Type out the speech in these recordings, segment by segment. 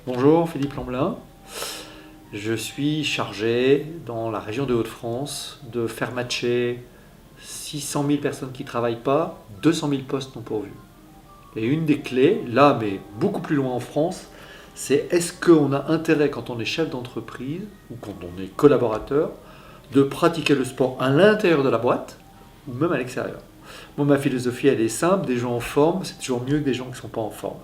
Bonjour, Philippe Lamblin. Je suis chargé dans la région de Hauts-de-France de faire matcher 600 000 personnes qui ne travaillent pas, 200 000 postes non pourvus. Et une des clés, là mais beaucoup plus loin en France, c'est est-ce qu'on a intérêt quand on est chef d'entreprise ou quand on est collaborateur de pratiquer le sport à l'intérieur de la boîte ou même à l'extérieur. Moi, ma philosophie, elle est simple, des gens en forme, c'est toujours mieux que des gens qui ne sont pas en forme.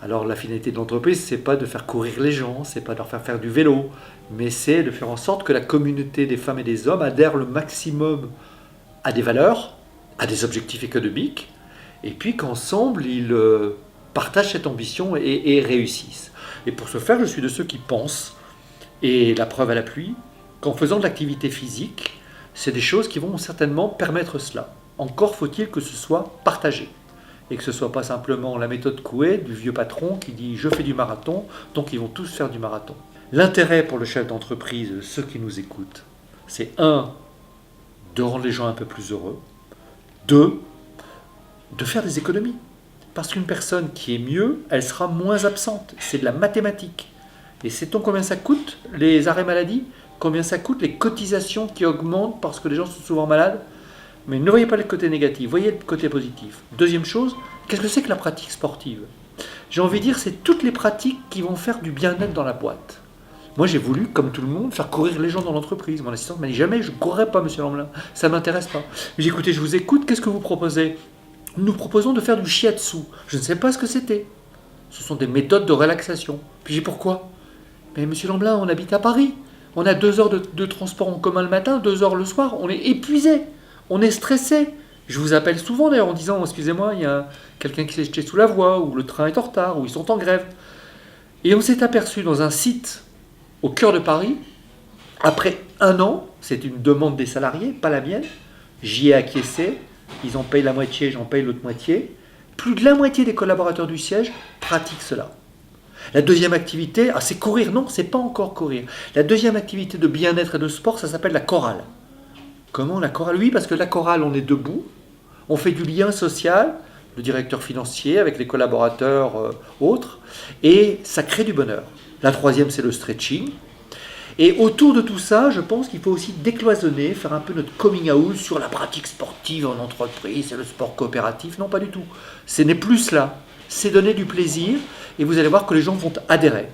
Alors la finalité de l'entreprise, c'est pas de faire courir les gens, c'est pas de leur faire faire du vélo, mais c'est de faire en sorte que la communauté des femmes et des hommes adhère le maximum à des valeurs, à des objectifs économiques, et puis qu'ensemble ils partagent cette ambition et réussissent. Et pour ce faire, je suis de ceux qui pensent, et la preuve à l'appui, qu'en faisant de l'activité physique, c'est des choses qui vont certainement permettre cela. Encore faut-il que ce soit partagé et que ce ne soit pas simplement la méthode Coué du vieux patron qui dit je fais du marathon, donc ils vont tous faire du marathon. L'intérêt pour le chef d'entreprise, ceux qui nous écoutent, c'est un, de rendre les gens un peu plus heureux, deux, de faire des économies. Parce qu'une personne qui est mieux, elle sera moins absente. C'est de la mathématique. Et sait-on combien ça coûte les arrêts maladie? Combien ça coûte les cotisations qui augmentent parce que les gens sont souvent malades? Mais ne voyez pas le côté négatif, voyez le côté positif. Deuxième chose, qu'est-ce que c'est que la pratique sportive? J'ai envie de dire, c'est toutes les pratiques qui vont faire du bien-être dans la boîte. Moi, j'ai voulu, comme tout le monde, faire courir les gens dans l'entreprise. Mon assistante m'a dit jamais, je ne courrai pas, monsieur Lamblin, ça ne m'intéresse pas. J'ai dit, écoutez, je vous écoute, qu'est-ce que vous proposez? Nous proposons de faire du shiatsu. Je ne sais pas ce que c'était. Ce sont des méthodes de relaxation. Puis j'ai dit, pourquoi? Mais monsieur Lamblin, on habite à Paris. On a 2 heures de transport en commun le matin, 2 heures le soir, on est épuisé. On est stressé. Je vous appelle souvent d'ailleurs en disant excusez-moi, il y a quelqu'un qui s'est jeté sous la voie, ou le train est en retard, ou ils sont en grève. Et on s'est aperçu dans un site au cœur de Paris, après 1 an, c'est une demande des salariés, pas la mienne, j'y ai acquiescé, ils en payent la moitié, j'en paye l'autre moitié. Plus de la moitié des collaborateurs du siège pratiquent cela. La deuxième activité, c'est courir, non, c'est pas encore courir. La deuxième activité de bien-être et de sport, ça s'appelle la chorale. Comment la chorale? Oui, parce que la chorale, on est debout, on fait du lien social, le directeur financier avec les collaborateurs autres, et ça crée du bonheur. La troisième, c'est le stretching. Et autour de tout ça, je pense qu'il faut aussi décloisonner, faire un peu notre coming out sur la pratique sportive en entreprise, c'est le sport coopératif. Non, pas du tout. Ce n'est plus cela. C'est donner du plaisir, et vous allez voir que les gens vont adhérer.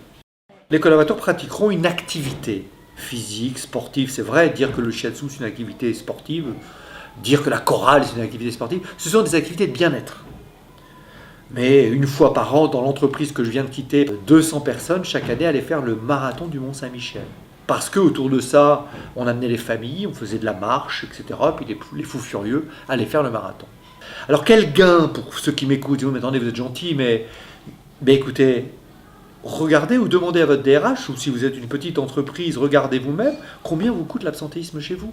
Les collaborateurs pratiqueront une activité physique, sportive, c'est vrai, dire que le shiatsu c'est une activité sportive, dire que la chorale c'est une activité sportive, ce sont des activités de bien-être. Mais une fois par an, dans l'entreprise que je viens de quitter, 200 personnes chaque année allaient faire le marathon du Mont-Saint-Michel. Parce qu'autour de ça, on amenait les familles, on faisait de la marche, etc. Puis les fous furieux allaient faire le marathon. Alors quel gain pour ceux qui m'écoutent? Mais attendez, vous êtes gentils, mais écoutez, regardez ou demandez à votre DRH, ou si vous êtes une petite entreprise, regardez vous-même combien vous coûte l'absentéisme chez vous.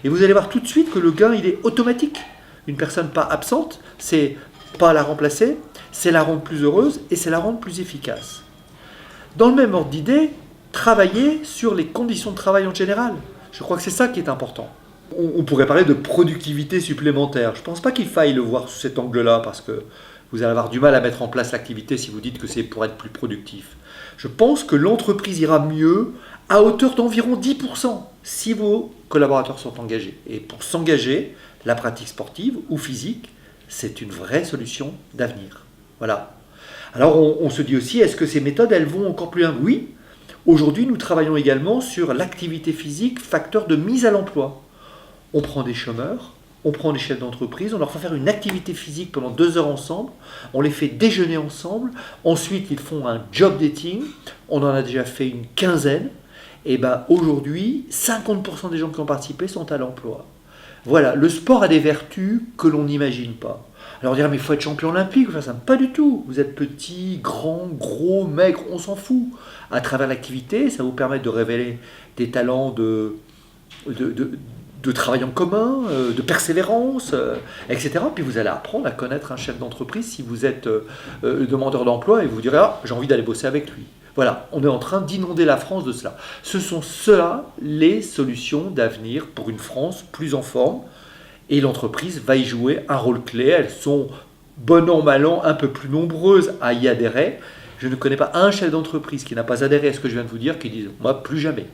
Et vous allez voir tout de suite que le gain, il est automatique. Une personne pas absente, c'est pas la remplacer, c'est la rendre plus heureuse et c'est la rendre plus efficace. Dans le même ordre d'idée, travailler sur les conditions de travail en général. Je crois que c'est ça qui est important. On pourrait parler de productivité supplémentaire. Je ne pense pas qu'il faille le voir sous cet angle-là, parce que vous allez avoir du mal à mettre en place l'activité si vous dites que c'est pour être plus productif. Je pense que l'entreprise ira mieux à hauteur d'environ 10% si vos collaborateurs sont engagés. Et pour s'engager, la pratique sportive ou physique, c'est une vraie solution d'avenir. Voilà. Alors on se dit aussi, est-ce que ces méthodes, elles vont encore plus loin? Oui. Aujourd'hui, nous travaillons également sur l'activité physique, facteur de mise à l'emploi. On prend des chômeurs, on prend des chefs d'entreprise, on leur fait faire une activité physique pendant 2 heures ensemble, on les fait déjeuner ensemble, ensuite ils font un job dating, on en a déjà fait une quinzaine, et bien aujourd'hui, 50% des gens qui ont participé sont à l'emploi. Voilà, le sport a des vertus que l'on n'imagine pas. Alors on dirait, mais il faut être champion olympique, enfin, ça, pas du tout. Vous êtes petit, grand, gros, maigre, on s'en fout. À travers l'activité, ça vous permet de révéler des talents de travail en commun, de persévérance, etc. Puis vous allez apprendre à connaître un chef d'entreprise si vous êtes demandeur d'emploi et vous direz j'ai envie d'aller bosser avec lui. Voilà, on est en train d'inonder la France de cela. Ce sont cela les solutions d'avenir pour une France plus en forme, et l'entreprise va y jouer un rôle clé. Elles sont, bon an, mal an, un peu plus nombreuses à y adhérer. Je ne connais pas un chef d'entreprise qui n'a pas adhéré à ce que je viens de vous dire qui dise moi plus jamais.